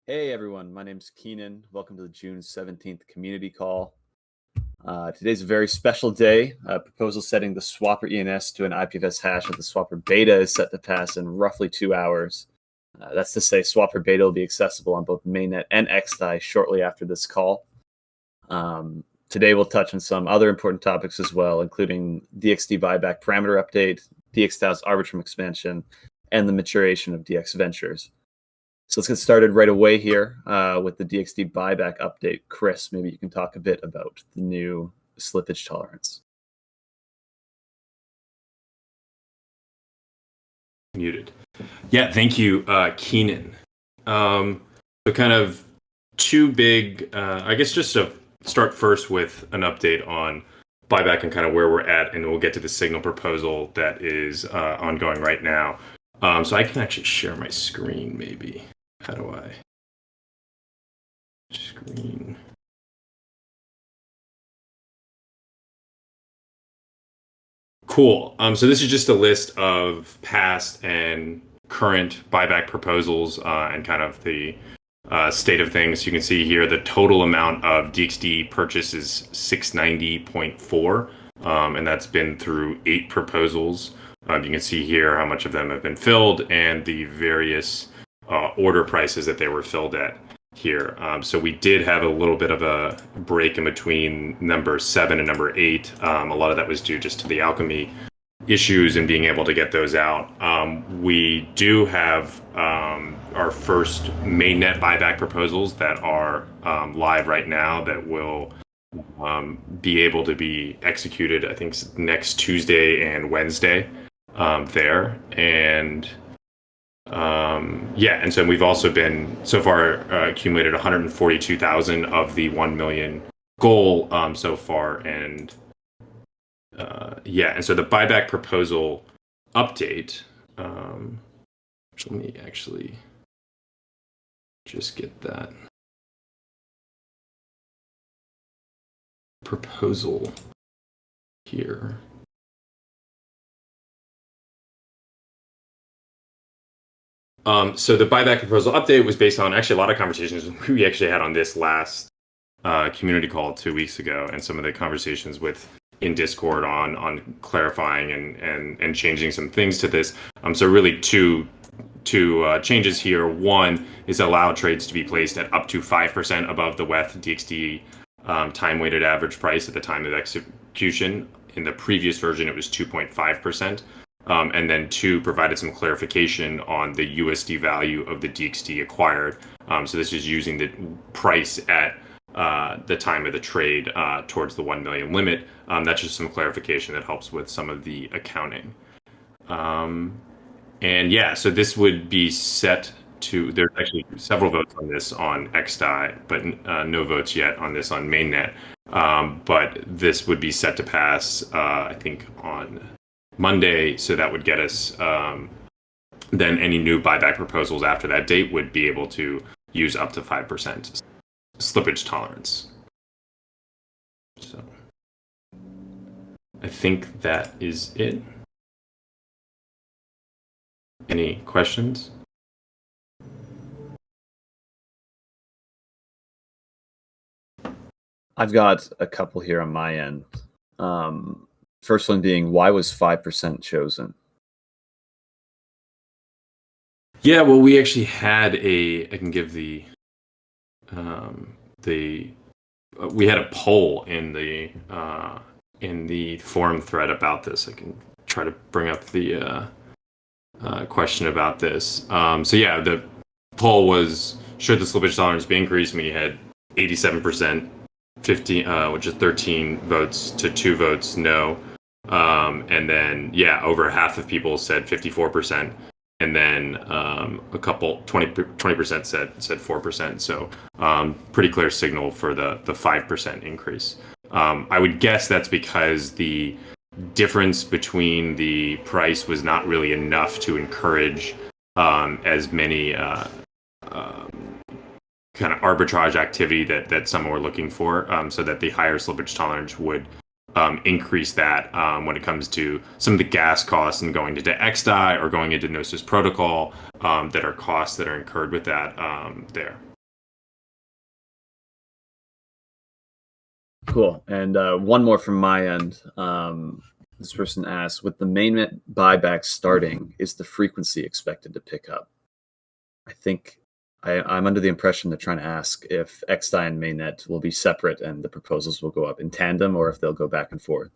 Hey everyone, my name's Keenan. Welcome to the June 17th community call. Today's a very special day. Proposal setting the swapper ENS to an IPFS hash of the swapper beta is set to pass in roughly 2 hours. That's to say, swapper beta will be accessible on both mainnet and DXdao shortly after this call. Today we'll touch on some other important topics as well, including DXD buyback parameter update, DXDAO's Arbitrum expansion, and the maturation of DX Ventures. So let's get started right away here with the DXD buyback update. Chris, maybe you can talk a bit about the new slippage tolerance. Muted. Yeah, thank you, Keenan. So kind of two big, I guess just to start first with an update on buyback and kind of where we're at, and we'll get to the signal proposal that is ongoing right now. So I can actually share my screen maybe. How do I? Screen. Cool. So this is just a list of past and current buyback proposals and kind of the state of things. You can see here the total amount of DXD purchase is 690.4, and that's been through 8 proposals. You can see here how much of them have been filled and the various order prices that they were filled at here. So we did have a little bit of a break in between number 7 and number 8. A lot of that was due just to the alchemy issues and being able to get those out. We do have our first mainnet buyback proposals that are live right now that will be able to be executed, I think, next Tuesday and Wednesday there. And yeah, and so we've also been so far accumulated 142,000 of the 1 million goal so far, and yeah, and so the buyback proposal update. Let me actually just get that proposal here. So the buyback proposal update was based on actually a lot of conversations we actually had on this last community call 2 weeks ago, and some of the conversations in Discord on clarifying and changing some things to this. So really two changes here. One is allow trades to be placed at up to 5% above the WETH DXD time-weighted average price at the time of execution. In the previous version, it was 2.5%. And then 2, provided some clarification on the USD value of the DXD acquired. So this is using the price at the time of the trade towards the 1 million limit. That's just some clarification that helps with some of the accounting. And yeah, so this would be set to, there's actually several votes on this on DXdao, but no votes yet on this on mainnet. But this would be set to pass, I think, on Monday, so that would get us, then any new buyback proposals after that date would be able to use up to 5% slippage tolerance. So I think that is it. Any questions? I've got a couple here on my end. First one being, why was 5% chosen? Yeah, well, we actually had I can give we had a poll in the forum thread about this. I can try to bring up the question about this. So yeah, the poll was, should the slippage tolerance be increased? We had 87%, 15, which is 13 votes to 2 votes no. And then, yeah, over half of people said 54%, and then a couple 20% said 4%. So pretty clear signal for the 5% increase. I would guess that's because the difference between the price was not really enough to encourage as many kind of arbitrage activity that some were looking for, so that the higher slippage tolerance would increase that when it comes to some of the gas costs and going into DXdao or going into Gnosis protocol, that are costs that are incurred with that there. Cool. And one more from my end. This person asks, with the mainnet buyback starting, is the frequency expected to pick up? I think I'm under the impression they're trying to ask if XDAI and mainnet will be separate and the proposals will go up in tandem, or if they'll go back and forth.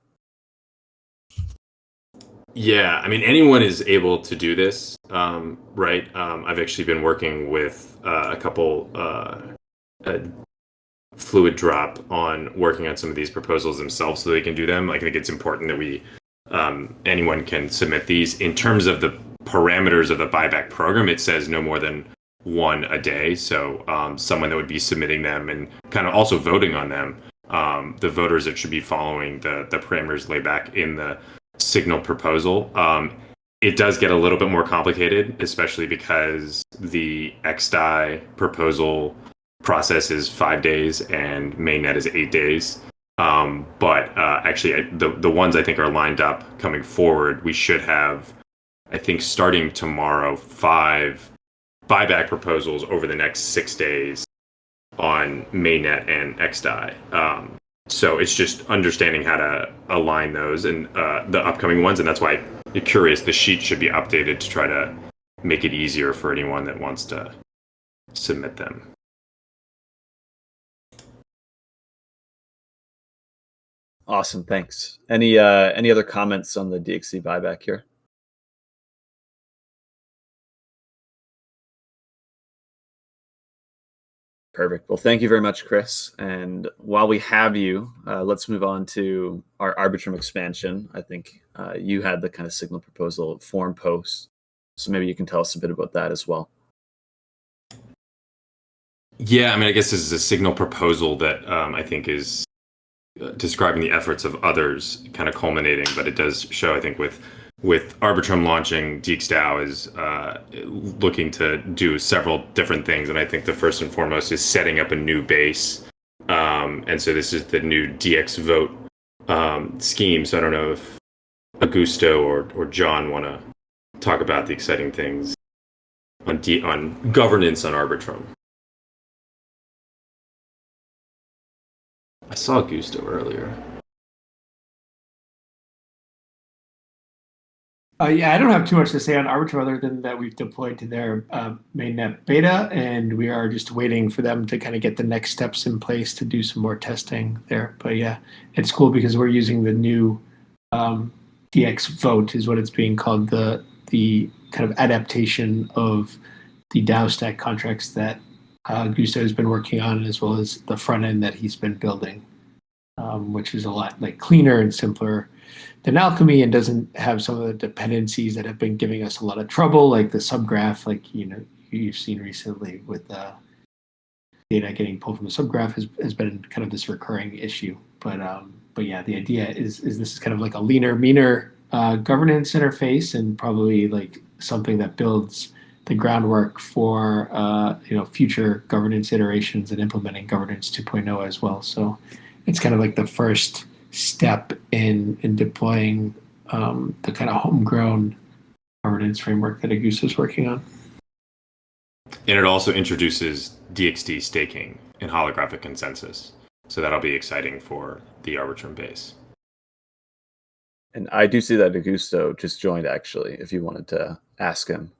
Yeah, I mean, anyone is able to do this, right? I've actually been working with a couple Fluid Drop on working on some of these proposals themselves so they can do them. I think it's important that anyone can submit these. In terms of the parameters of the buyback program, it says no more than one a day. So someone that would be submitting them and kind of also voting on them, the voters that should be following the parameters laid back in the Signal proposal. It does get a little bit more complicated, especially because the XDAI proposal process is 5 days and mainnet is 8 days. But actually, the ones I think are lined up coming forward, we should have, I think, starting tomorrow, 5 buyback proposals over the next 6 days on mainnet and XDAI. So it's just understanding how to align those and the upcoming ones, and that's why you're curious. The sheet should be updated to try to make it easier for anyone that wants to submit them. Awesome, thanks. Any other comments on the DXC buyback here? Perfect. Well, thank you very much, Chris. And while we have you, let's move on to our Arbitrum expansion. I think you had the kind of Signal proposal forum post, so maybe you can tell us a bit about that as well. Yeah, I mean, I guess this is a Signal proposal that I think is describing the efforts of others, kind of culminating, but it does show, I think, with Arbitrum launching, DXdao is looking to do several different things, and I think the first and foremost is setting up a new base. And so this is the new DX vote scheme. So I don't know if Augusto or John want to talk about the exciting things on governance on Arbitrum. I saw Augusto earlier. Yeah, I don't have too much to say on Arbitrum other than that we've deployed to their mainnet beta, and we are just waiting for them to kind of get the next steps in place to do some more testing there. But yeah, it's cool because we're using the new DX vote is what it's being called, the kind of adaptation of the DAO stack contracts that Gusto has been working on, as well as the front end that he's been building, which is a lot like cleaner and simpler than Alchemy and doesn't have some of the dependencies that have been giving us a lot of trouble, like the subgraph, like you've seen recently with data getting pulled from the subgraph has been kind of this recurring issue. But yeah, the idea is this is kind of like a leaner, meaner governance interface, and probably like something that builds the groundwork for future governance iterations and implementing governance 2.0 as well. So it's kind of like the first step in deploying the kind of homegrown governance framework that Augusto is working on. And it also introduces DXD staking and holographic consensus. So that'll be exciting for the Arbitrum base. And I do see that Augusto just joined, actually, if you wanted to ask him.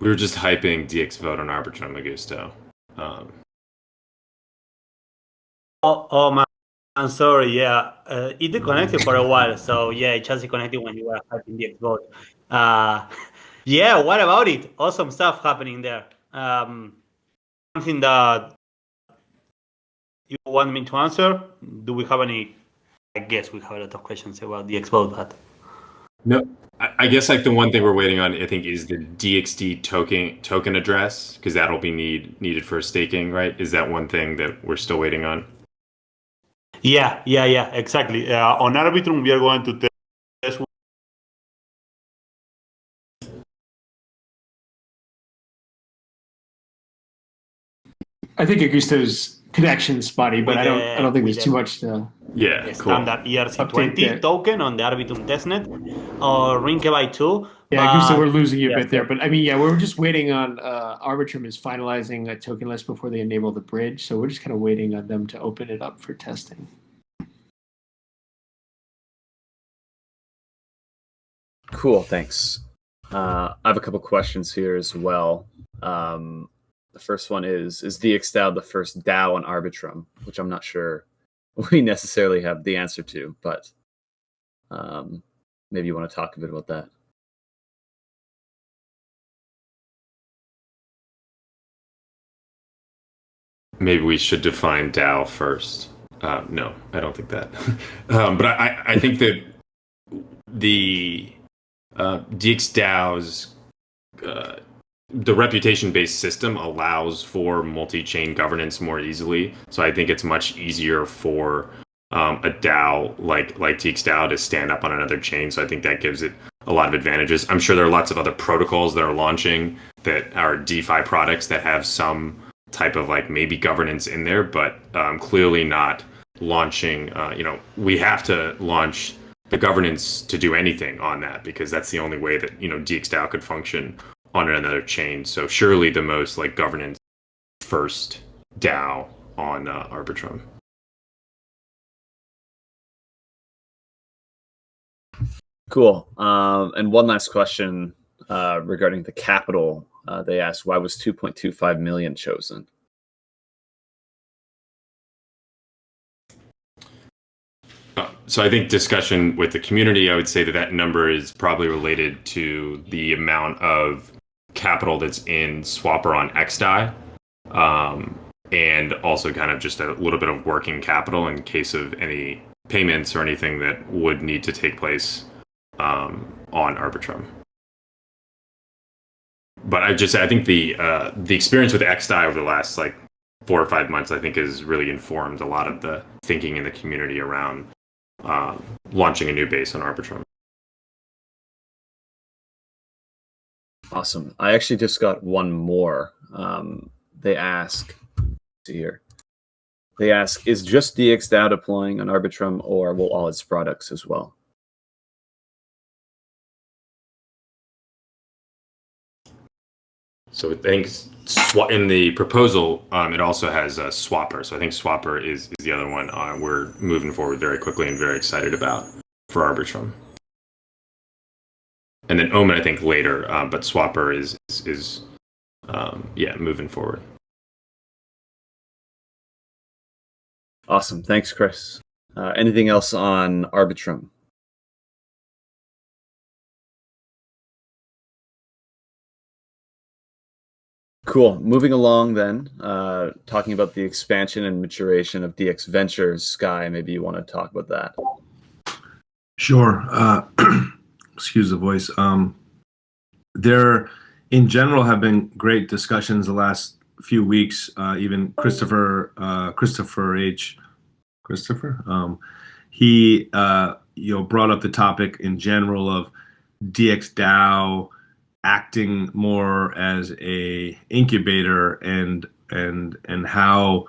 We were just hyping DX vote on Arbitrum, Augusto. Oh man, I'm sorry. Yeah, it disconnected for a while. So yeah, it just connected when you were having the vote. Yeah, what about it? Awesome stuff happening there. Something that you want me to answer? Do we have any? I guess we have a lot of questions about the vote, but no. I guess like the one thing we're waiting on, I think, is the DXD token address, because that'll be needed for staking, right? Is that one thing that we're still waiting on? Yeah, exactly. On Arbitrum, we are going to test. I think Augusto's connection is spotty, but I don't think there's too much to. Yeah, the cool. standard ERC20 token on the Arbitrum testnet or Rinke by 2 Yeah, Gusto, we're losing you a yeah, bit there, but I mean, yeah, we're just waiting on Arbitrum is finalizing a token list before they enable the bridge, so we're just kind of waiting on them to open it up for testing. Cool, thanks. I have a couple questions here as well. The first one is DXdao the first DAO on Arbitrum, which I'm not sure we necessarily have the answer to, but maybe you want to talk a bit about that. Maybe we should define DAO first. No, I don't think that. But I think that the DXDAO's the reputation-based system allows for multi-chain governance more easily. So I think it's much easier for a DAO like DXdao to stand up on another chain. So I think that gives it a lot of advantages. I'm sure there are lots of other protocols that are launching that are DeFi products that have some type of like maybe governance in there, but clearly not launching. We have to launch the governance to do anything on that because that's the only way that DXdao could function on another chain. So surely the most like governance first DAO on Arbitrum. Cool. And one last question regarding the capital. They asked, why was 2.25 million chosen? So I think discussion with the community, I would say that number is probably related to the amount of capital that's in Swapper on XDAI, and also kind of just a little bit of working capital in case of any payments or anything that would need to take place on Arbitrum. But I think the experience with XDAI over the last like 4 or 5 months, I think, has really informed a lot of the thinking in the community around launching a new base on Arbitrum. Awesome. I actually just got one more. They ask, let's see here. They ask, is just DXdao deploying on Arbitrum, or will all its products as well? So I think in the proposal, it also has a Swapper. So I think Swapper is the other one we're moving forward very quickly and very excited about for Arbitrum. And then Omen, I think, later, but Swapper is moving forward. Awesome. Thanks, Chris. Anything else on Arbitrum? Cool. Moving along then, talking about the expansion and maturation of DX Ventures. Sky, maybe you want to talk about that. Sure. Excuse the voice. There, in general, have been great discussions the last few weeks. Even Christopher, he brought up the topic in general of DXdao acting more as a incubator and how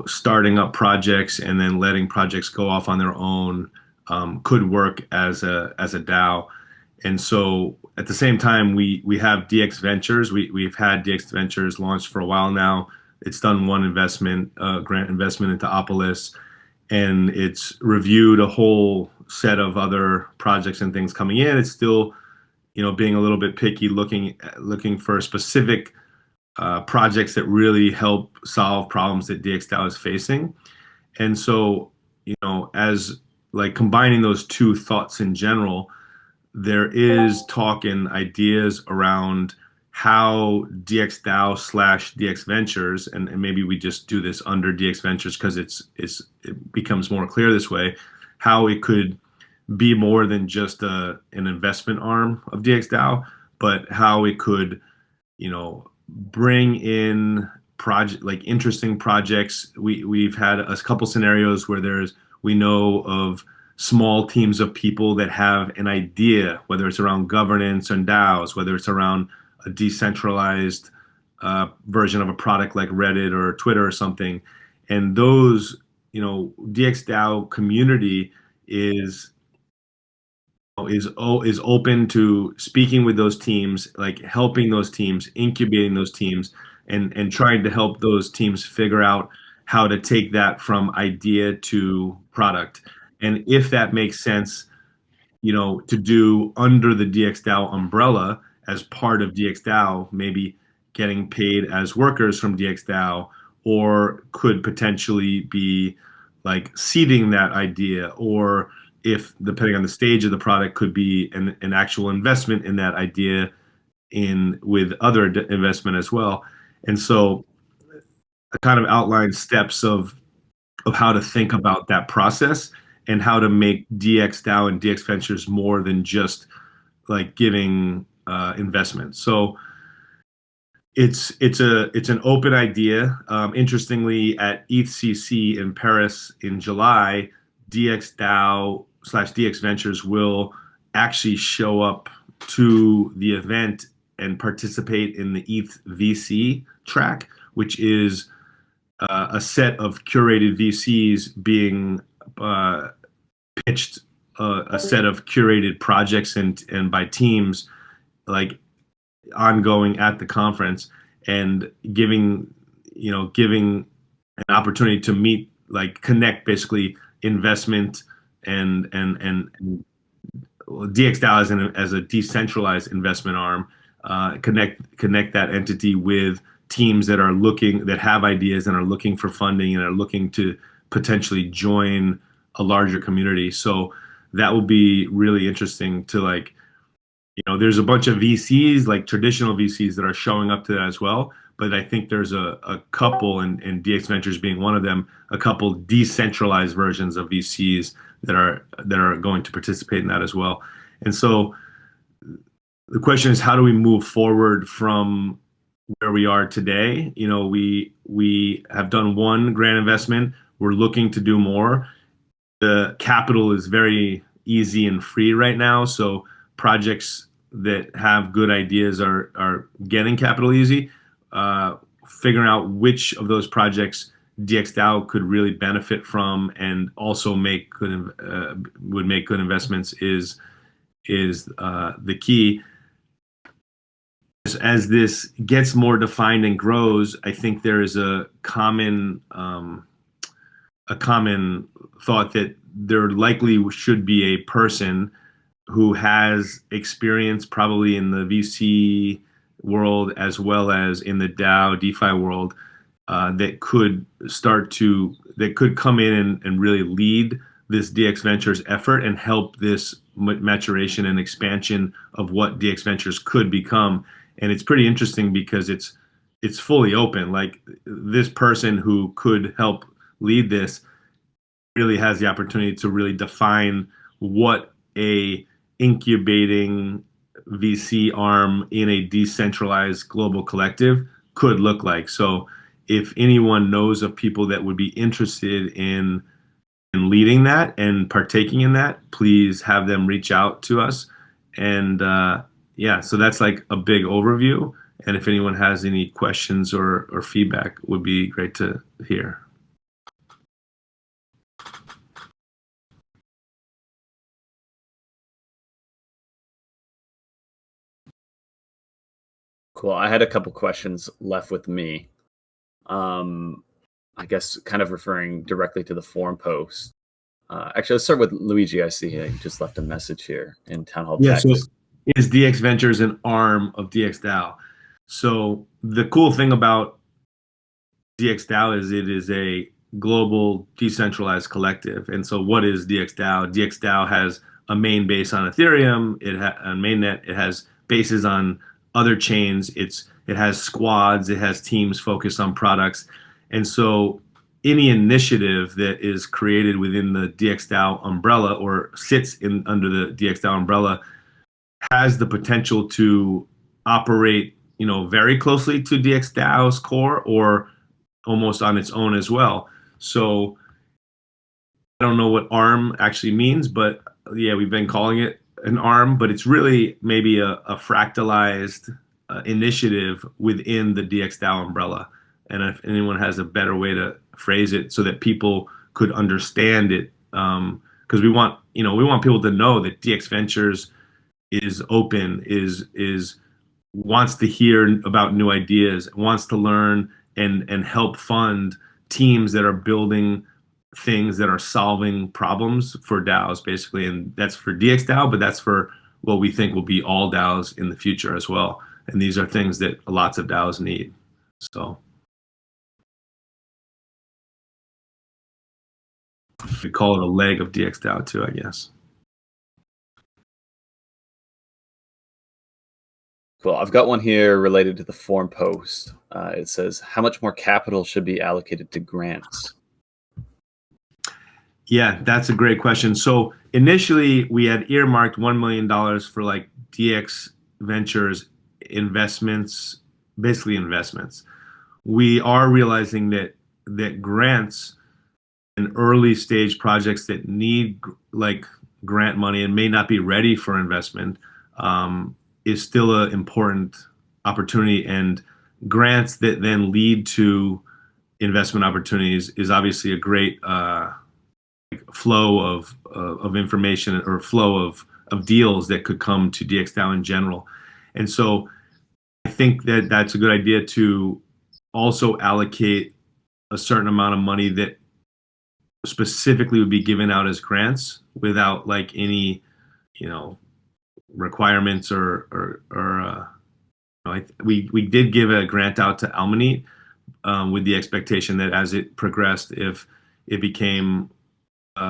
starting up projects and then letting projects go off on their own could work as a DAO. And so at the same time, we have DX Ventures. We've had DX Ventures launched for a while now. It's done one investment, grant investment into Opolis, and it's reviewed a whole set of other projects and things coming in. It's still being a little bit picky, looking for specific projects that really help solve problems that DXdao is facing. And so, as like combining those two thoughts in general, there is talk and ideas around how DXdao / DX Ventures, and maybe we just do this under DX Ventures because it becomes more clear this way, how it could be more than just an investment arm of DXdao, but how it could, bring in interesting projects. We've had a couple scenarios where we know of small teams of people that have an idea, whether it's around governance and DAOs, whether it's around a decentralized version of a product like Reddit or Twitter or something. And those, DXdao community is is open to speaking with those teams, like helping those teams, incubating those teams, and trying to help those teams figure out how to take that from idea to product. And if that makes sense, to do under the DXdao umbrella as part of DXdao, maybe getting paid as workers from DXdao, or could potentially be like seeding that idea, or if depending on the stage of the product, could be an actual investment in that idea with other investment as well. And so I kind of outlined steps of how to think about that process and how to make DXdao and DX Ventures more than just like giving investment. So it's an open idea. Interestingly, at ETHCC in Paris in July, DXdao/DX Ventures will actually show up to the event and participate in the ETH VC track, which is a set of curated VCs being pitched, a set of curated projects and by teams, like ongoing at the conference, and giving an opportunity to meet, like connect basically investment and DXdao as a decentralized investment arm, connect that entity with teams that have ideas and are looking for funding and are looking to potentially join a larger community. So that will be really interesting to there's a bunch of VCs, like traditional VCs, that are showing up to that as well. But I think there's a couple, and DX Ventures being one of them, a couple decentralized versions of VCs that are going to participate in that as well. And so the question is, how do we move forward from where we are today? We have done one grant investment. We're looking to do more. The capital is very easy and free right now, so projects that have good ideas are getting capital easy. Figuring out which of those projects DXdao could really benefit from and also would make good investments is the key. As this gets more defined and grows, I think there is a common thought that there likely should be a person who has experience probably in the VC world as well as in the DAO DeFi world, that could come in and really lead this DX Ventures effort and help this maturation and expansion of what DX Ventures could become. And it's pretty interesting because it's fully open. Like, this person who could help lead this really has the opportunity to really define what a incubating VC arm in a decentralized global collective could look like. So if anyone knows of people that would be interested in leading that and partaking in that, please have them reach out to us. And so that's like a big overview. And if anyone has any questions or feedback, would be great to hear. Cool. I had a couple questions left with me. I guess kind of referring directly to the forum post. Actually, let's start with Luigi. I see he just left a message here in Town Hall text. So is DX Ventures an arm of DXdao? So the cool thing about DXdao is it is a global decentralized collective. And so what is DXdao? DXdao has a main base on Ethereum. On mainnet, it has bases on other chains. It has squads. It has teams focused on products. And so any initiative that is created within the DXdao umbrella or sits under the DXdao umbrella has the potential to operate, very closely to DXDAO's core or almost on its own as well. So I don't know what ARM actually means, but yeah, we've been calling it an ARM, but it's really maybe a fractalized initiative within the DXdao umbrella. And if anyone has a better way to phrase it so that people could understand it because we want people to know that DX Ventures is open, is wants to hear about new ideas, wants to learn and help fund teams that are building things that are solving problems for DAOs, basically. And that's for DXdao, but that's for what we think will be all DAOs in the future as well. And these are things that lots of DAOs need. So we call it a leg of DXdao too, I guess. Cool. I've got one here related to the forum post. It says, how much more capital should be allocated to grants? Yeah, that's a great question. So initially we had earmarked $1 million for like DX Ventures investments, basically investments. We are realizing that grants and early stage projects that need like grant money and may not be ready for investment is still an important opportunity, and grants that then lead to investment opportunities is obviously a great flow of information or flow of deals that could come to DXdao in general. And so I think that that's a good idea to also allocate a certain amount of money that specifically would be given out as grants without like any, requirements we did give a grant out to Almanite with the expectation that as it progressed, if it became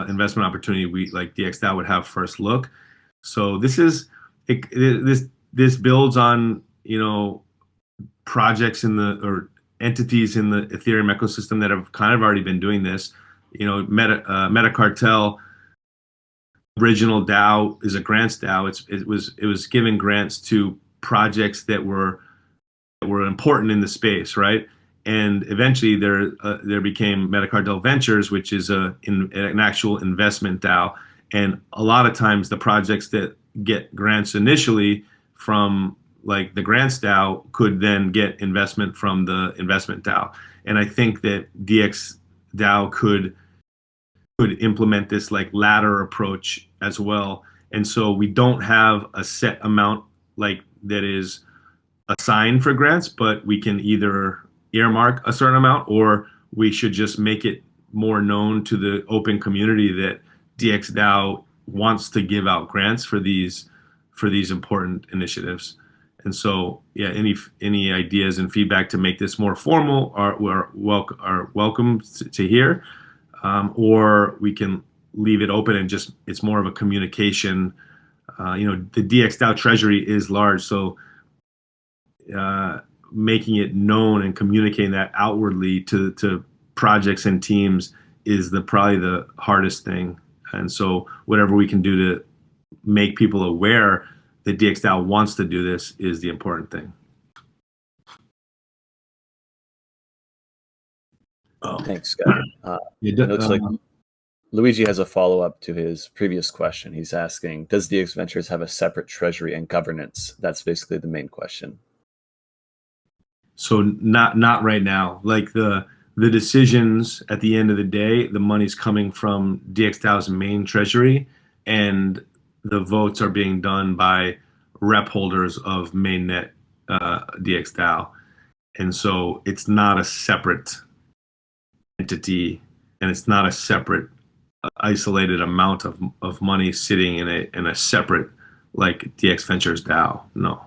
investment opportunity, we like DXdao would have first look. So this builds on projects or entities in the Ethereum ecosystem that have kind of already been doing this. Meta Cartel original DAO is a grants DAO. It was giving grants to projects that were important in the space, right? And eventually there became Meta Cartel Ventures, which is an actual investment DAO. And a lot of times the projects that get grants initially from like the grants DAO could then get investment from the investment DAO. And I think that DXdao could implement this like ladder approach as well. And so we don't have a set amount like that is assigned for grants, but we can either earmark a certain amount, or we should just make it more known to the open community that DXdao wants to give out grants for these important initiatives. And so, yeah, any ideas and feedback to make this more formal are welcome to hear, or we can leave it open and just it's more of a communication. The DXdao treasury is large, so making it known and communicating that outwardly to projects and teams is probably the hardest thing. And so whatever we can do to make people aware that DXdao wants to do this is the important thing. Thanks, Scott. It looks like Luigi has a follow-up to his previous question. He's asking, does DX Ventures have a separate treasury and governance? That's basically the main question. So not right now. Like the decisions at the end of the day, the money's coming from DXDAO's main treasury, and the votes are being done by rep holders of mainnet DXdao. And so it's not a separate entity, and it's not a separate isolated amount of money sitting in a separate like DX Ventures DAO. No.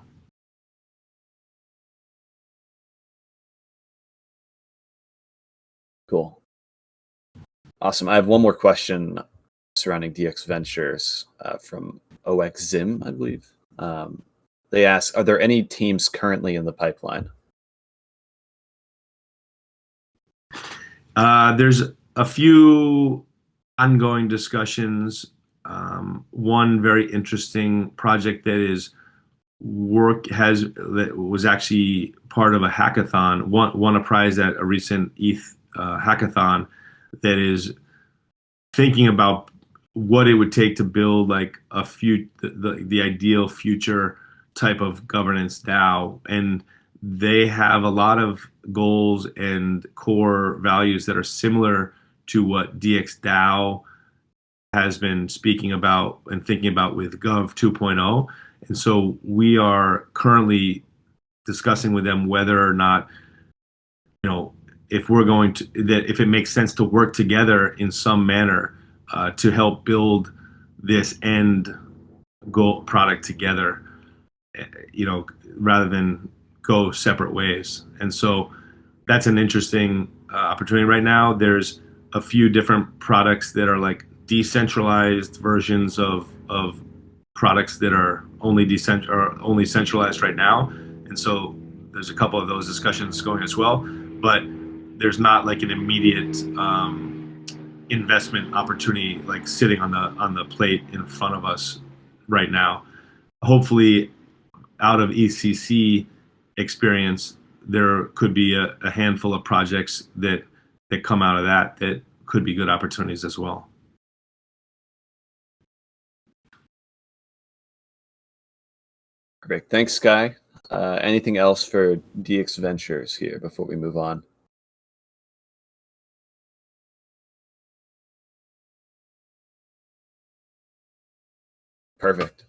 Cool. Awesome. I have one more question surrounding DX Ventures from OXZim, I believe. They ask, are there any teams currently in the pipeline? There's a few ongoing discussions. One very interesting project that was actually part of a hackathon, won a prize at a recent ETH hackathon, that is thinking about what it would take to build like the ideal future type of governance DAO. And they have a lot of goals and core values that are similar to what DXdao has been speaking about and thinking about with Gov 2.0. And so we are currently discussing with them whether or not, if we're going to, that if it makes sense to work together in some manner to help build this end goal product together, rather than go separate ways. And so that's an interesting opportunity right now. There's a few different products that are like decentralized versions of products that are only centralized right now. And so there's a couple of those discussions going as well. But there's not like an immediate investment opportunity like sitting on the plate in front of us right now. Hopefully, out of ECC experience, there could be a handful of projects that come out of that could be good opportunities as well. Perfect. Thanks, Sky. Anything else for DX Ventures here before we move on? Perfect.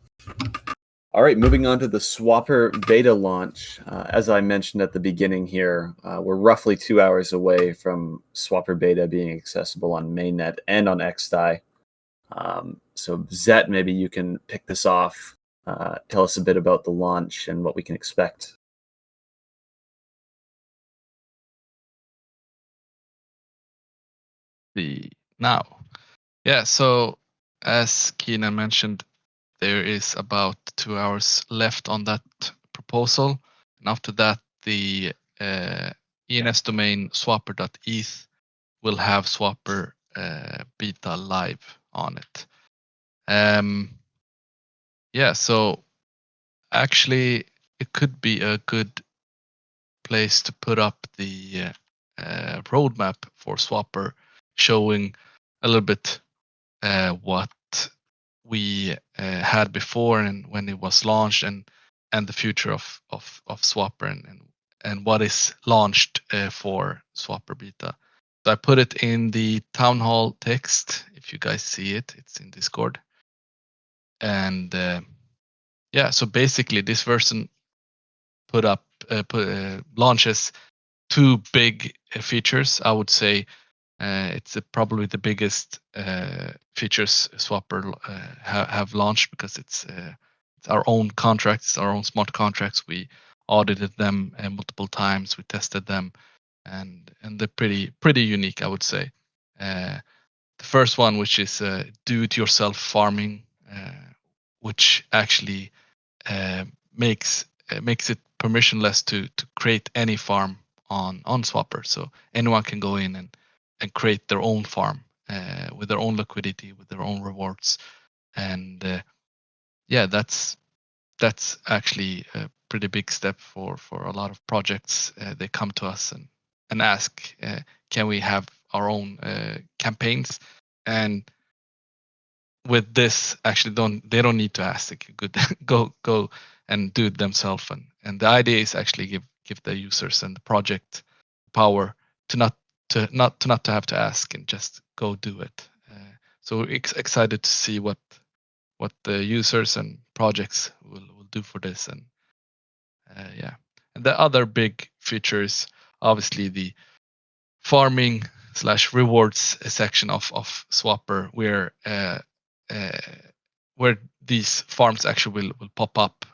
All right, moving on to the Swapper beta launch. As I mentioned at the beginning here, we're roughly 2 hours away from Swapper beta being accessible on mainnet and on XDAI. So Zet, maybe you can pick this off. Tell us a bit about the launch and what we can expect. Yeah, so as Keenan mentioned, there is about 2 hours left on that proposal. And after that, the ENS domain swapper.eth will have Swapper beta live on it. So actually, it could be a good place to put up the roadmap for Swapper, showing a little bit what we had before and when it was launched, and the future of Swapper and what is launched for Swapper beta. So I put it in the town hall text. If you guys see it, it's in Discord. And so basically this version launches two big features. I would say it's probably the biggest features Swapper have launched, because it's our own contracts, our own smart contracts. We audited them multiple times. We tested them, and they're pretty unique, I would say. The first one, which is do-it-yourself farming, which actually makes it permissionless to create any farm on Swapper. So anyone can go in and create their own farm with their own liquidity, with their own rewards, and that's actually a pretty big step for a lot of projects. They come to us and ask, can we have our own campaigns? And with this, actually, they don't need to ask. They can go and do it themselves. And the idea is actually give the users and the project power to not to have to ask and just go do it. So we're excited to see what the users and projects will do for this. And and the other big feature is obviously the farming / rewards section of Swapper, where these farms actually will pop up.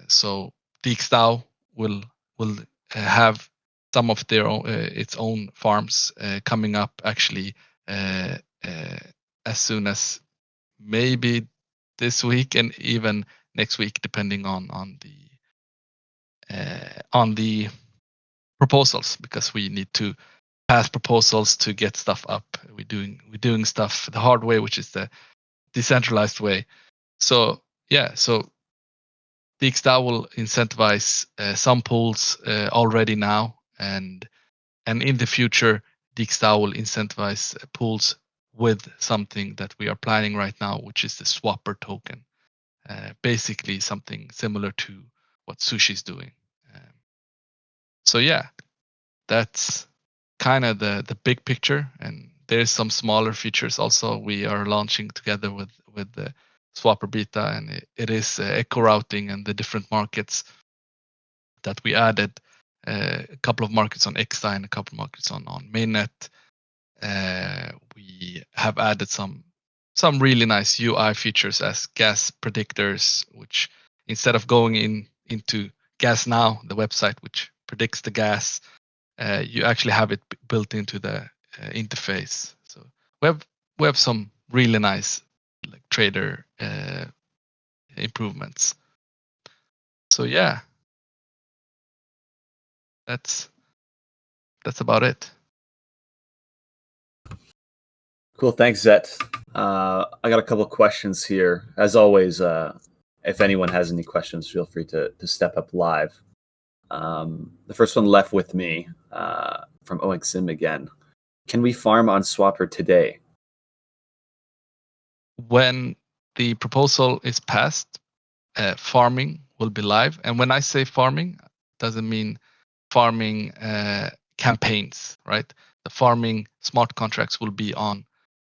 So DXdao will have some of their own its own farms coming up actually as soon as maybe this week and even next week, depending on the proposals, because we need to pass proposals to get stuff up. We're doing stuff the hard way, which is the decentralized way. So DXdao will incentivize some pools already now, and in the future, DXdao will incentivize pools with something that we are planning right now, which is the Swapper token. Basically, something similar to what Sushi's doing. So that's kind of the big picture, and there's some smaller features also we are launching together with the Swapper beta, and it is echo routing and the different markets that we added. A couple of markets on DXdao and a couple of markets on mainnet. We have added some really nice UI features as gas predictors, which instead of going into Gas Now, the website which predicts the gas, you actually have it built into the interface. So we have some really nice like trader improvements. So yeah, that's about it. Cool. Thanks, Zet. I got a couple of questions here. As always, if anyone has any questions, feel free to step up live. The first one left with me from Owen Sim again. Can we farm on Swapper today? When the proposal is passed, farming will be live. And when I say farming, doesn't mean farming campaigns, right? The farming smart contracts will be on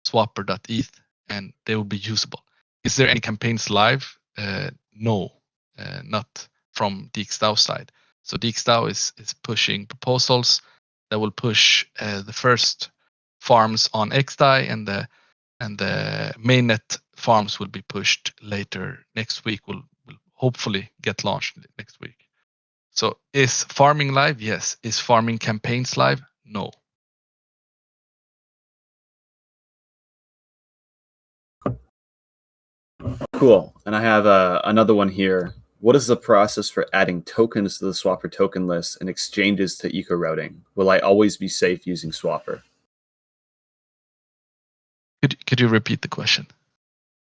swapper.eth and they will be usable. Is there any campaigns live? No, not from DXdao side. So DXdao is pushing proposals that will push the first farms on DXdao, and the mainnet farms will be pushed later next week. Will hopefully get launched next week. So is farming live? Yes. Is farming campaigns live? No. Cool. And I have another one here. What is the process for adding tokens to the Swapper token list and exchanges to eco routing? Will I always be safe using Swapper? Could you repeat the question?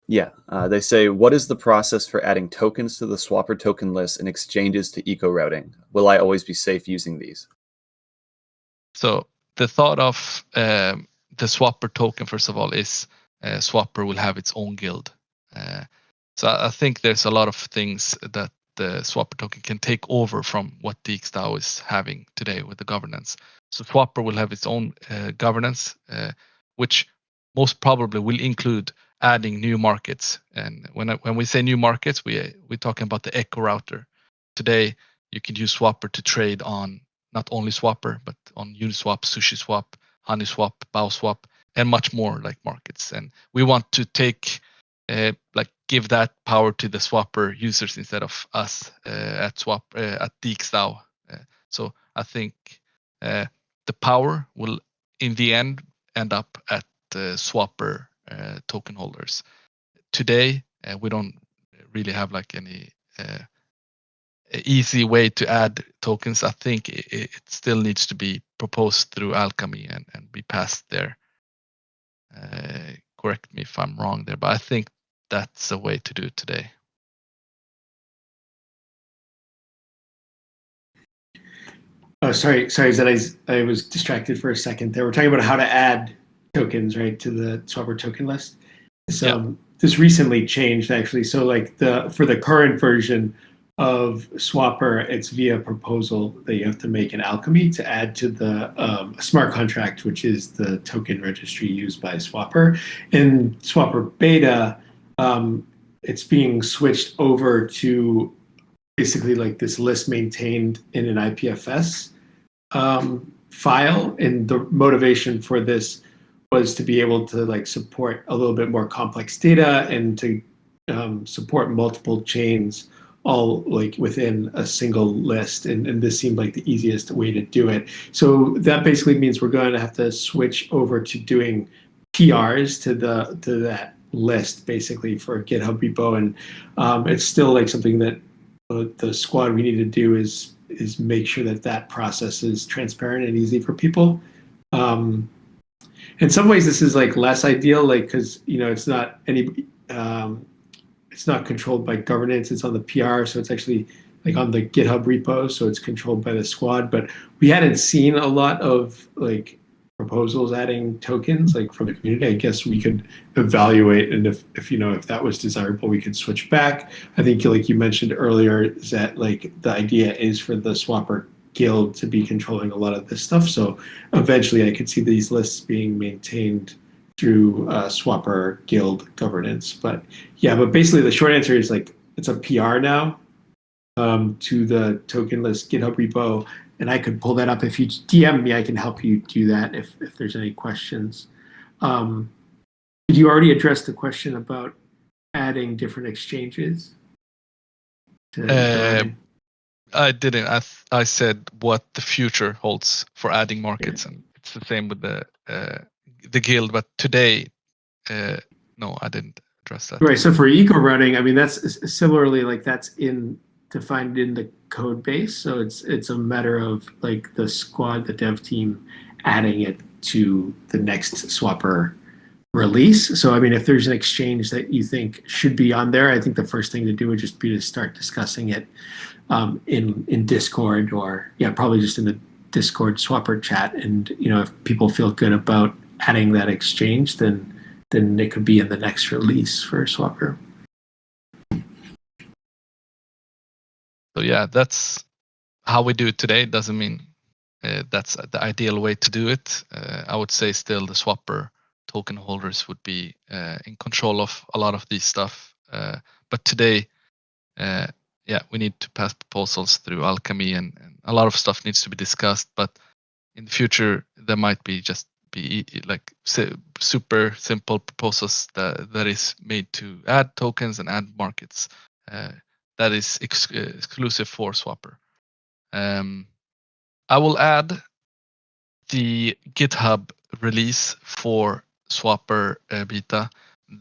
Yeah. They say, what is the process for adding tokens to the Swapper token list and exchanges to eco routing? Will I always be safe using these? So the thought of the Swapper token, first of all, is Swapper will have its own guild. So I think there's a lot of things that the Swapper token can take over from what DXdao is having today with the governance. So Swapper will have its own governance, which most probably will include adding new markets. And when we say new markets, we're talking about the echo router. Today, you can use Swapper to trade on not only Swapper, but on Uniswap, SushiSwap, HoneySwap, BowSwap, and much more like markets. And we want to take give that power to the Swapper users instead of us at DXdao. So I think the power will in the end up at the Swapper token holders. Today we don't really have like any easy way to add tokens. I think it still needs to be proposed through Alchemy and be passed there. Correct me if I'm wrong there, but I think that's a way to do it today. Oh, sorry, that I was distracted for a second there. We're talking about how to add tokens, right, to the Swapper token list. So this recently changed actually. So like for the current version of Swapper, it's via proposal that you have to make an Alchemy to add to the smart contract, which is the token registry used by Swapper. In Swapper beta, it's being switched over to basically like this list maintained in an IPFS file. And the motivation for this was to be able to like support a little bit more complex data and to support multiple chains all like within a single list. And this seemed like the easiest way to do it. So that basically means we're going to have to switch over to doing PRs to that list basically for a GitHub repo. And it's still like something that the squad we need to do is make sure that process is transparent and easy for people. In some ways this is like less ideal, like because it's not it's not controlled by governance, it's on the PR, so it's actually like on the GitHub repo, so it's controlled by the squad. But we hadn't seen a lot of like proposals adding tokens like from the community. I guess we could evaluate, and if that was desirable, we could switch back. I think like you mentioned earlier is that like the idea is for the Swapper guild to be controlling a lot of this stuff. So eventually I could see these lists being maintained through Swapper guild governance. But yeah, but basically the short answer is like it's a PR now to the token list GitHub repo, and I could pull that up. If you DM me, I can help you do that if there's any questions. Did you already address the question about adding different exchanges? I didn't. I said what the future holds for adding markets, and it's the same with the guild. But today, no, I didn't address that. Right. So for eco running, I mean that's similarly like that's defined in the code base. So it's a matter of like the squad, the dev team, adding it to the next Swapper release. So I mean, if there's an exchange that you think should be on there, I think the first thing to do would just be to start discussing it in Discord, or probably just in the Discord Swapper chat. And if people feel good about adding that exchange, then it could be in the next release for Swapper. So yeah, that's how we do it today. Doesn't mean that's the ideal way to do it. I would say still the Swapper token holders would be in control of a lot of these stuff. But today, we need to pass proposals through Alchemy, and a lot of stuff needs to be discussed. But in the future, there might be like super simple proposals that is made to add tokens and add markets that is exclusive for Swapper. I will add the GitHub release for Swapper beta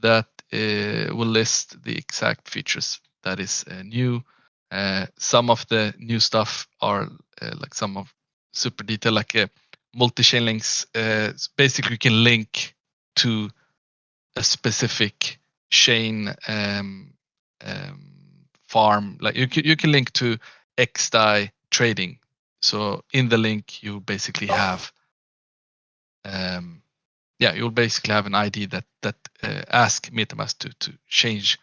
that will list the exact features that is new. Some of the new stuff are like some of super detail, like multi-chain links. Basically, you can link to a specific chain farm. Like you can link to DXdao trading. So in the link, you basically have you'll basically have an ID that ask MetaMask to change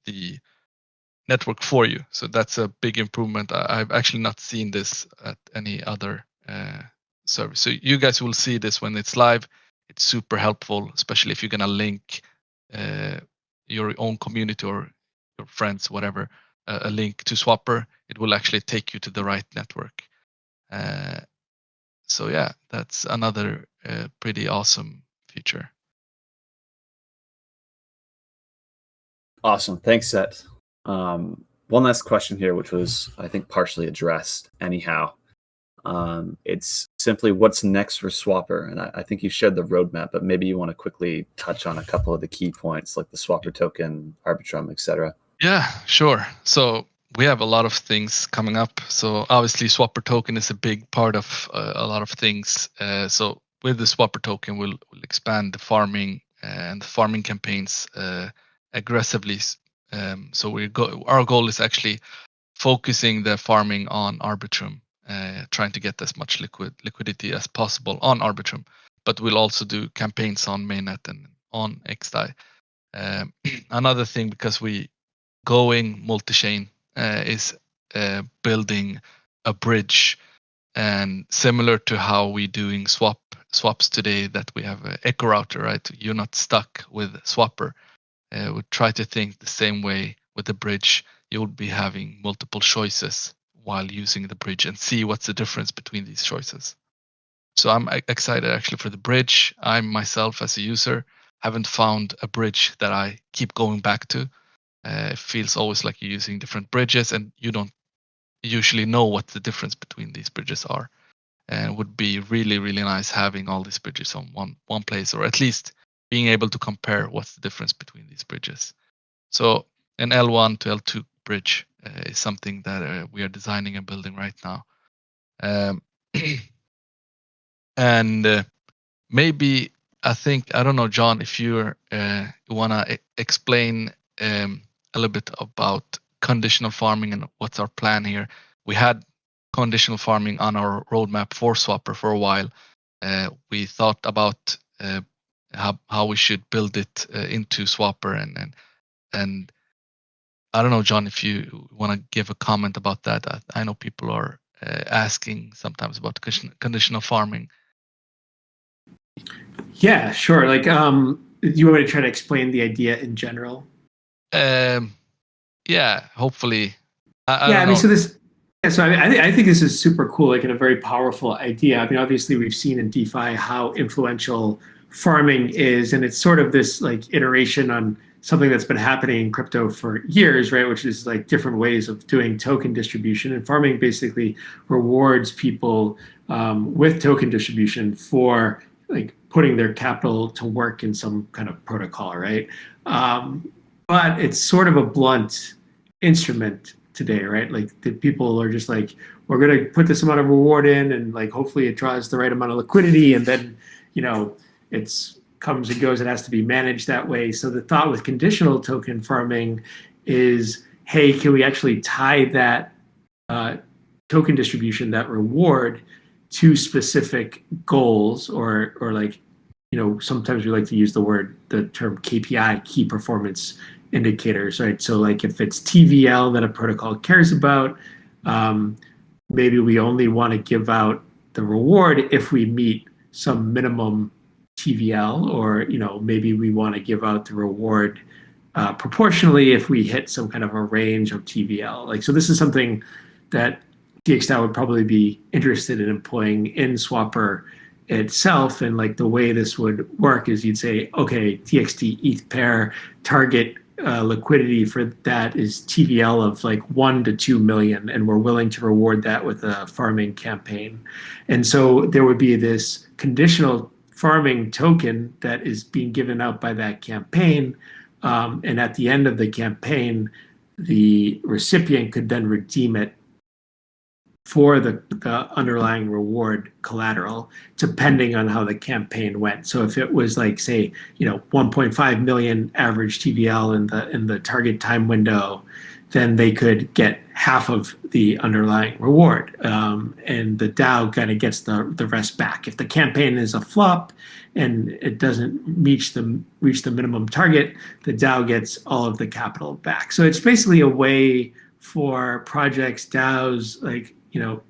the network for you. So that's a big improvement. I've actually not seen this at any other service. So you guys will see this when it's live. It's super helpful, especially if you're gonna link your own community or your friends, whatever, a link to Swapper. It will actually take you to the right network. So yeah, that's another pretty awesome feature. Awesome. Thanks, Seth. One last question here, which was, I think, partially addressed anyhow. It's simply what's next for Swapper. And I think you shared the roadmap, but maybe you want to quickly touch on a couple of the key points, like the Swapper token, Arbitrum, etc. Yeah, sure. So we have a lot of things coming up. So obviously Swapper token is a big part of a lot of things. So with the Swapper token, we'll expand the farming and the farming campaigns aggressively. So our goal is actually focusing the farming on Arbitrum, trying to get as much liquidity as possible on Arbitrum. But we'll also do campaigns on mainnet and on DXdao. Another thing, because we going multi-chain, is building a bridge, and similar to how we doing swaps today, that we have an echo router, right? You're not stuck with Swapper. We try to think the same way with the bridge. You'll be having multiple choices while using the bridge, and see what's the difference between these choices. So I'm excited actually for the bridge. I myself, as a user, haven't found a bridge that I keep going back to. It feels always like you're using different bridges, and you don't usually know what the difference between these bridges are. And it would be really, really nice having all these bridges on one place, or at least being able to compare what's the difference between these bridges. So an L1 to L2 bridge is something that we are designing and building right now. And maybe, I don't know, John, if you want to explain a little bit about conditional farming and what's our plan here. We had conditional farming on our roadmap for Swapper for a while. We thought about how we should build it into Swapper, and I don't know, John, if you want to give a comment about that. I know people are asking sometimes about conditional farming. Yeah, sure. Like, you want me to try to explain the idea in general? Yeah, hopefully. I Yeah, don't I mean, know. so this, yeah, so I think this is super cool, like, and a very powerful idea. I mean, obviously, we've seen in DeFi how influential farming is, and it's sort of this like iteration on something that's been happening in crypto for years, right? Which is like different ways of doing token distribution, and farming basically rewards people with token distribution for like putting their capital to work in some kind of protocol, right? But it's sort of a blunt instrument today, right? Like the people are just like, we're going to put this amount of reward in, and like hopefully it draws the right amount of liquidity, and then it's comes and goes. It has to be managed that way. So the thought with conditional token farming is, hey, can we actually tie that token distribution, that reward, to specific goals, or like, sometimes we like to use the term KPI, key performance indicators, right? So like if it's TVL that a protocol cares about, maybe we only want to give out the reward if we meet some minimum TVL, or maybe we want to give out the reward proportionally if we hit some kind of a range of TVL. Like, so this is something that DXdao would probably be interested in employing in Swapper itself. And like the way this would work is you'd say, okay, TXT ETH pair target liquidity for that is TVL of like 1 to 2 million, and we're willing to reward that with a farming campaign. And so there would be this conditional farming token that is being given out by that campaign. And at the end of the campaign, the recipient could then redeem it for the underlying reward collateral, depending on how the campaign went. So if it was like, say, 1.5 million average TVL in the target time window, then they could get half of the underlying reward, and the DAO kind of gets the rest back. If the campaign is a flop and it doesn't reach the minimum target, the DAO gets all of the capital back. So it's basically a way for projects, DAOs, like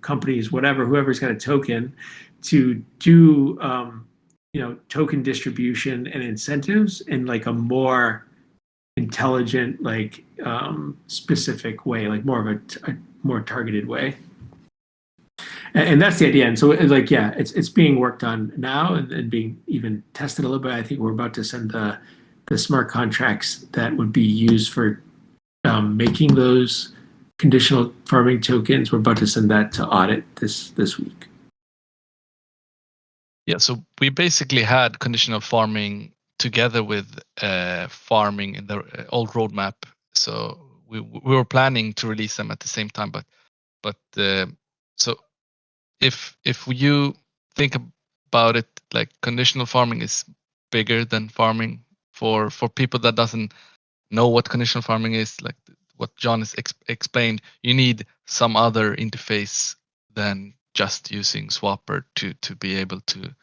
companies, whatever, whoever's got a token, to do token distribution and incentives in like a more intelligent, like specific way, like more of a more targeted way. And that's the idea. And so it's like, yeah, it's being worked on now and being even tested a little bit. I think we're about to send the smart contracts that would be used for making those conditional farming tokens. We're about to send that to audit this week. Yeah, so we basically had conditional farming together with farming in the old roadmap. So we were planning to release them at the same time, but so if you think about it, like conditional farming is bigger than farming for people that doesn't know what conditional farming is, like what John has explained, you need some other interface than just using Swapper to be able to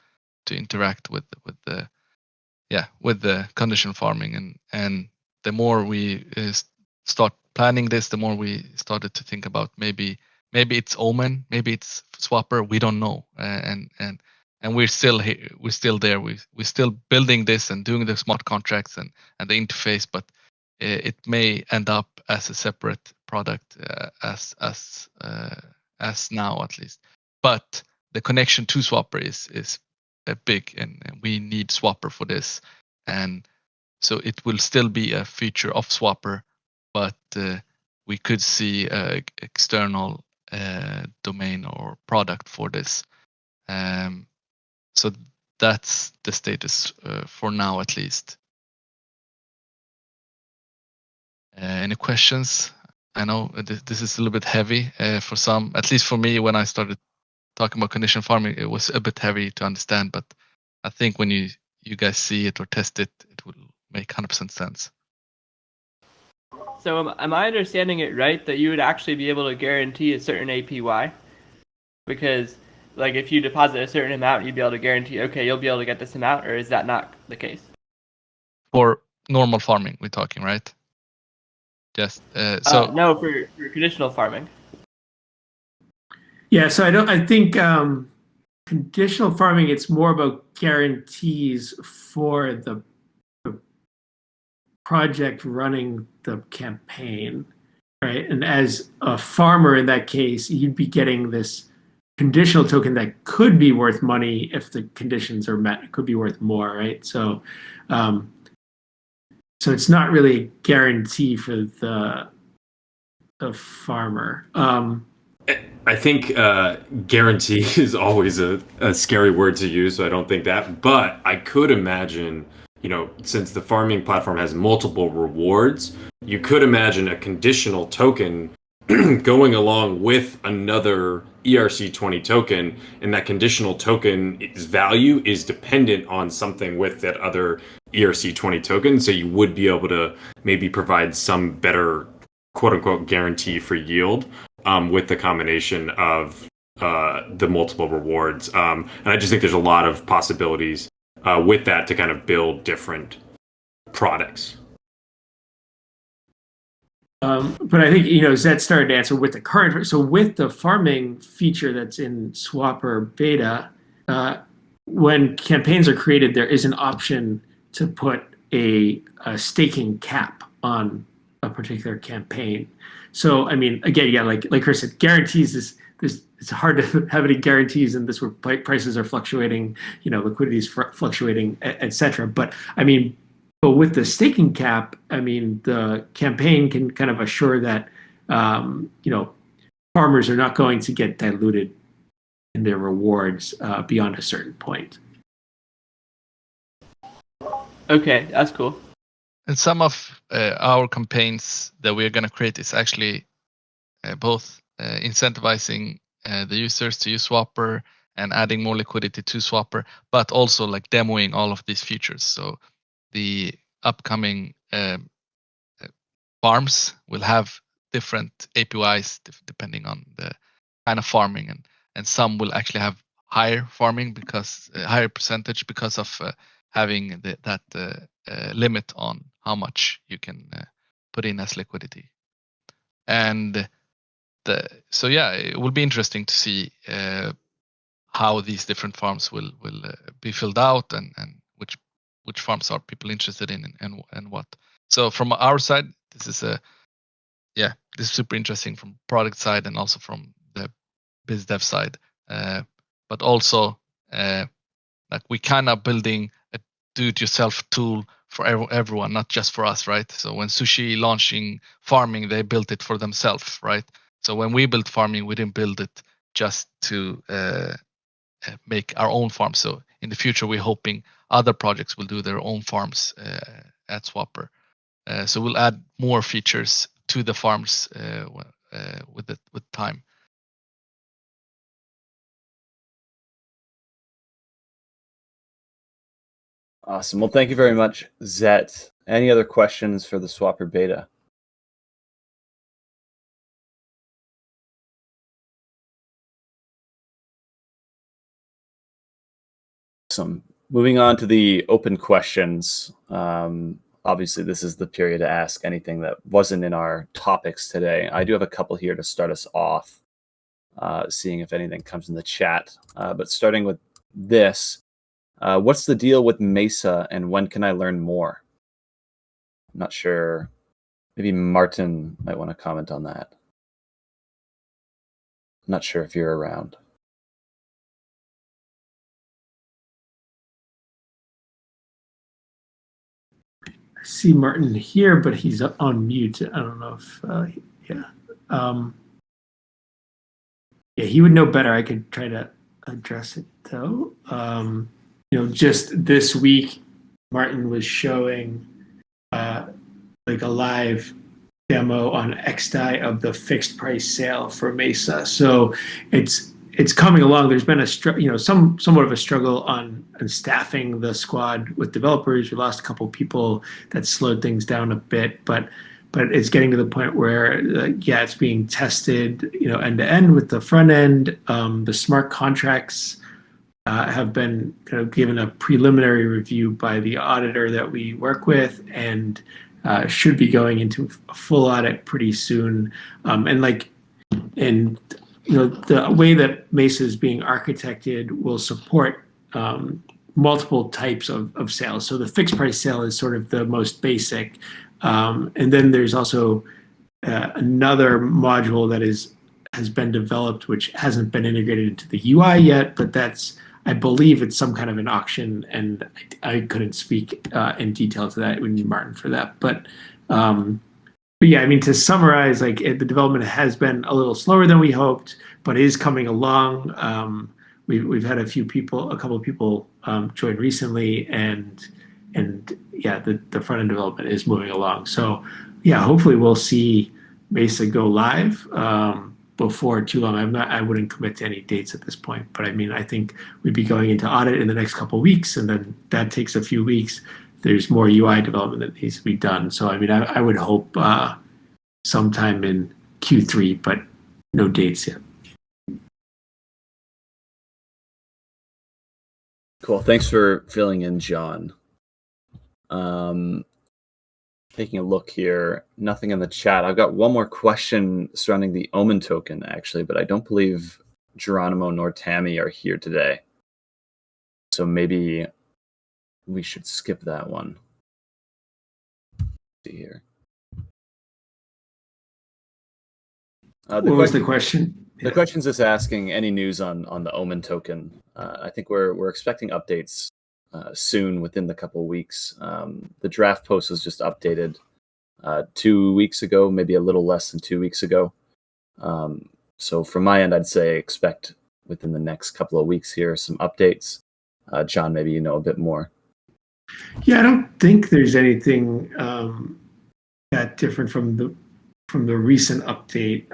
interact with the conditional farming. And the more we start planning this, the more we started to think about maybe it's Omen, maybe it's Swapper, we don't know, and we're still here, we're still there, we're still building this and doing the smart contracts and the interface, but it may end up as a separate product as now, at least. But the connection to Swapper is big, and we need Swapper for this, and so it will still be a feature of Swapper, but we could see a external domain or product for this. So that's the status for now, at least. Any questions? I know this is a little bit heavy for some, at least for me. When I started talking about conditional farming, it was a bit heavy to understand, but I think when you guys see it or test it, it will make 100% sense. So am I understanding it right that you would actually be able to guarantee a certain APY? Because like if you deposit a certain amount, you'd be able to guarantee, okay, you'll be able to get this amount, or is that not the case? For normal farming, we're talking, right? Just No, for conditional farming. Yeah, so I think conditional farming, it's more about guarantees for the project running the campaign, right? And as a farmer in that case, you'd be getting this conditional token that could be worth money if the conditions are met. It could be worth more, right? So it's not really a guarantee for the farmer. I think guarantee is always a scary word to use, so I don't think that. But I could imagine, since the farming platform has multiple rewards, you could imagine a conditional token going along with another ERC20 token, and that conditional token's value is dependent on something with that other ERC20 token. So you would be able to maybe provide some better quote unquote guarantee for yield with the combination of the multiple rewards. And I just think there's a lot of possibilities with that to kind of build different products. But I think, Zed started to answer with the current. So with the farming feature that's in Swapper beta, when campaigns are created, there is an option to put a staking cap on a particular campaign. So, I mean, again, yeah, like Chris said, guarantees is it's hard to have any guarantees in this where prices are fluctuating, liquidity is fluctuating, et cetera. But I mean, with the staking cap, I mean, the campaign can kind of assure that, farmers are not going to get diluted in their rewards beyond a certain point. Okay, that's cool. And some of our campaigns that we're going to create is actually both incentivizing the users to use Swapper and adding more liquidity to Swapper, but also like demoing all of these features. So the upcoming farms will have different APYs depending on the kind of farming, and some will actually have higher farming because higher percentage because of having that limit on how much you can put in as liquidity. And so yeah, it will be interesting to see how these different farms will be filled out and which farms are people interested in and what. So from our side, this is super interesting from product side and also from the biz dev side. But also like we kind of building a do-it-yourself tool for everyone, not just for us, right? So when Sushi launching farming, they built it for themselves, right? So when we built farming, we didn't build it just to make our own farm. So in the future, we're hoping other projects will do their own farms at Swapper. So we'll add more features to the farms with time. Awesome. Well, thank you very much, Zet. Any other questions for the Swapper beta? Awesome. Moving on to the open questions. Obviously, this is the period to ask anything that wasn't in our topics today. I do have a couple here to start us off, seeing if anything comes in the chat. But starting with this, what's the deal with Mesa and when can I learn more? I'm not sure. Maybe Martin might want to comment on that. I'm not sure if you're around. I see Martin here, but he's on mute. I don't know if, yeah, he would know better. I could try to address it though. Just this week, Martin was showing like a live demo on DXdao of the fixed price sale for Mesa. So it's coming along. There's been somewhat of a struggle on staffing the squad with developers. We lost a couple people that slowed things down a bit, but it's getting to the point where it's being tested, end to end with the front end. The smart contracts have been kind of given a preliminary review by the auditor that we work with, and should be going into a full audit pretty soon. And the way that Mesa is being architected will support multiple types of sales. So the fixed price sale is sort of the most basic. And then there's also another module that has been developed, which hasn't been integrated into the UI yet, but I believe it's some kind of an auction, and I couldn't speak in detail to that. We need Martin for that. But yeah, I mean, to summarize, like the development has been a little slower than we hoped, but is coming along. We've had a couple of people join recently, and yeah, the front end development is moving along. So yeah, hopefully we'll see Mesa go live before too long. I wouldn't commit to any dates at this point, but I mean, I think we'd be going into audit in the next couple of weeks, and then that takes a few weeks. There's more UI development that needs to be done. So I mean, I would hope sometime in Q3, but no dates yet. Cool. Thanks for filling in, John. Taking a look here, nothing in the chat. I've got one more question surrounding the Omen token, actually, but I don't believe Geronimo nor Tammy are here today. So maybe we should skip that one. Let's see here. What was the question? The question's just asking any news on the Omen token. I think we're expecting updates soon, within the couple of weeks. The draft post was just updated 2 weeks ago, maybe a little less than 2 weeks ago. So from my end, I'd say expect within the next couple of weeks here some updates. John, maybe you know a bit more. Yeah, I don't think there's anything that different from the recent update.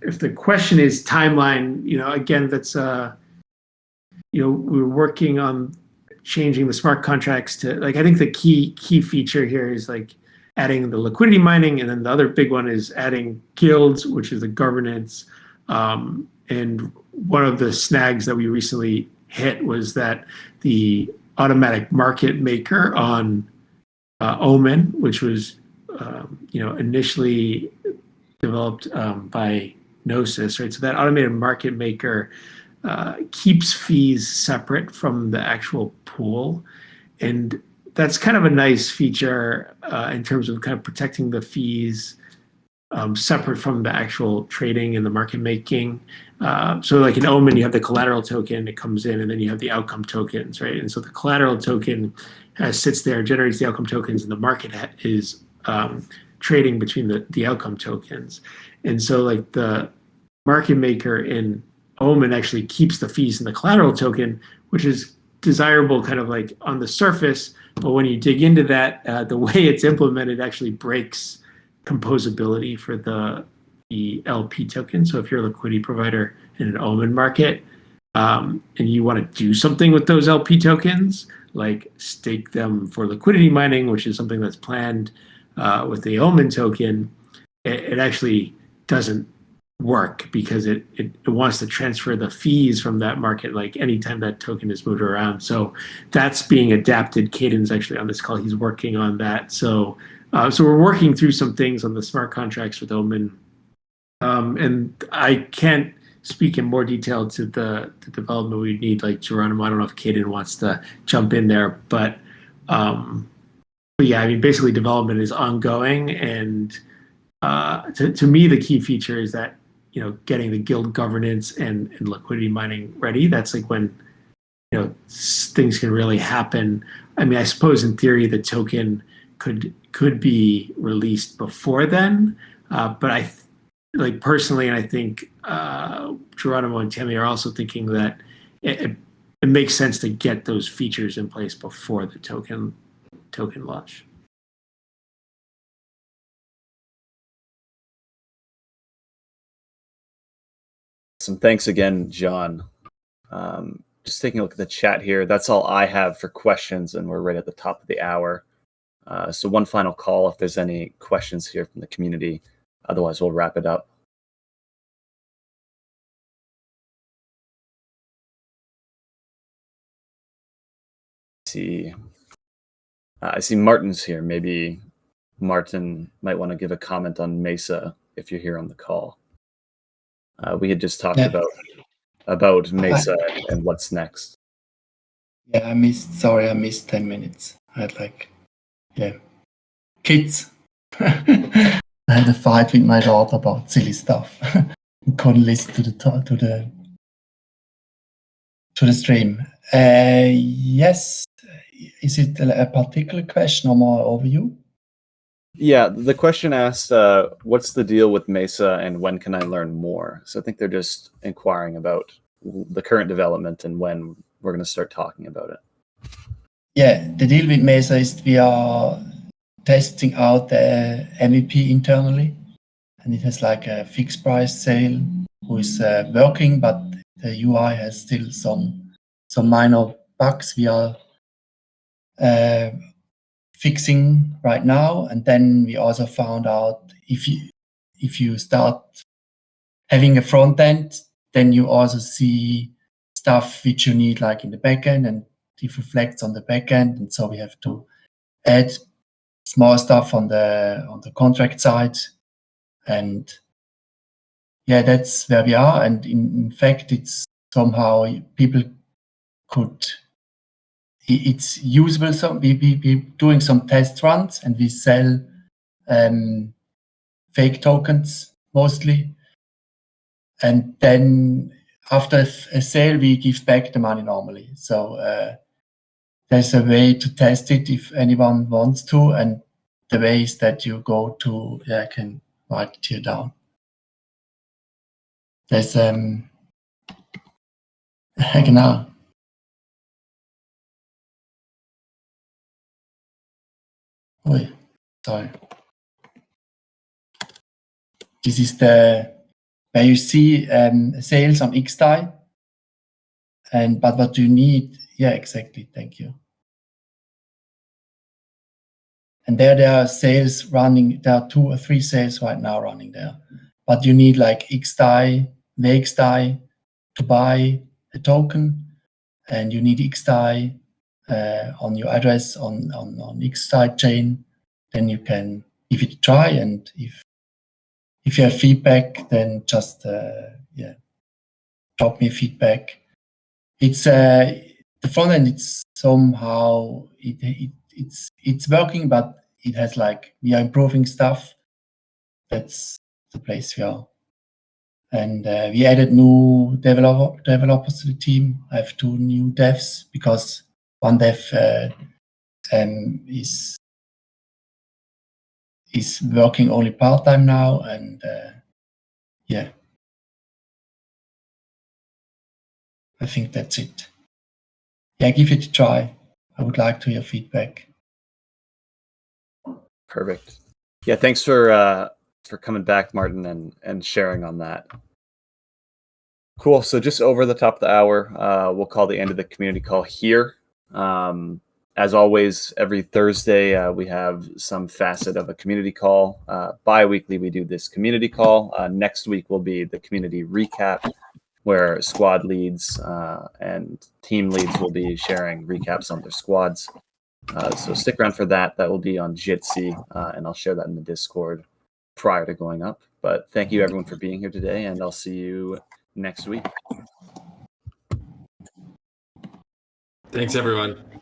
If the question is timeline, again, that's we're working on changing the smart contracts to, like, I think the key feature here is like adding the liquidity mining, and then the other big one is adding guilds, which is the governance. And one of the snags that we recently hit was that the automatic market maker on Omen, which was initially developed by Gnosis, right? So that automated market maker keeps fees separate from the actual pool, and that's kind of a nice feature in terms of kind of protecting the fees separate from the actual trading and the market making. So like in Omen, you have the collateral token that comes in, and then you have the outcome tokens, right? And so the collateral token sits there, generates the outcome tokens, and the market is trading between the outcome tokens. And so like the market maker in Omen actually keeps the fees in the collateral token, which is desirable kind of like on the surface, but when you dig into that, the way it's implemented actually breaks composability for the LP token. So if you're a liquidity provider in an Omen market, and you want to do something with those LP tokens, like stake them for liquidity mining, which is something that's planned with the Omen token, it actually doesn't work because it wants to transfer the fees from that market like anytime that token is moved around. So that's being adapted. Caden's actually on this call. He's working on that. So we're working through some things on the smart contracts with Omen. And I can't speak in more detail to the development we need, like Geronimo. I don't know if Caden wants to jump in there, but yeah, I mean, basically development is ongoing, and to me, the key feature is that getting the guild governance and liquidity mining ready. That's like when things can really happen. I mean, I suppose in theory the token could be released before then, but I like personally, and I think Geronimo and Tammy are also thinking that it makes sense to get those features in place before the token launch. Awesome. Thanks again, John. Just taking a look at the chat here. That's all I have for questions, and we're right at the top of the hour. So one final call if there's any questions here from the community. Otherwise, we'll wrap it up. I see Martin's here. Maybe Martin might want to give a comment on Mesa if you're here on the call. We had just talked Yeah. about Mesa and what's next. Yeah, I missed 10 minutes. I had kids. I had a fight with my daughter about silly stuff. Couldn't listen to the stream. Yes, is it a particular question or more overview? Yeah, the question asked, what's the deal with Mesa and when can I learn more? So I think they're just inquiring about the current development and when we're going to start talking about it. Yeah, the deal with Mesa is we are testing out the MVP internally, and it has like a fixed price sale who is working, but the UI has still some minor bugs we are fixing right now. And then we also found out if you start having a front end, then you also see stuff which you need like in the backend, and it reflects on the backend. And so we have to add small stuff on the contract side. And yeah, that's where we are. And in fact, it's somehow people it's usable. So we doing some test runs, and we sell fake tokens mostly. And then after a sale, we give back the money normally. So there's a way to test it if anyone wants to. And the way is that you go to, I can write it here down. There's genau. Oi, sorry. This is where you see sales on DXdao. But what you need, yeah, exactly. Thank you. And there are sales running. There are 2 or 3 sales right now running there. But you need like DXdao, VXdao to buy a token, and you need DXdao on your address on DXdao chain. Then you can give it a try, and if you have feedback, then just drop me feedback. It's the front end. It's somehow it's working, but it has we are improving stuff. That's the place we are, and we added new developers to the team. I have 2 new devs because one dev is working only part-time now, and yeah, I think that's it. Yeah, give it a try. I would like to hear feedback. Perfect. Yeah, thanks for coming back, Martin, and sharing on that. Cool. So just over the top of the hour, we'll call the end of the community call here. As always, every Thursday, we have some facet of a community call. Bi-weekly, we do this community call. Next week will be the community recap, where squad leads and team leads will be sharing recaps on their squads. So stick around for that. That will be on Jitsi, and I'll share that in the Discord prior to going up. But thank you, everyone, for being here today, and I'll see you next week. Thanks, everyone.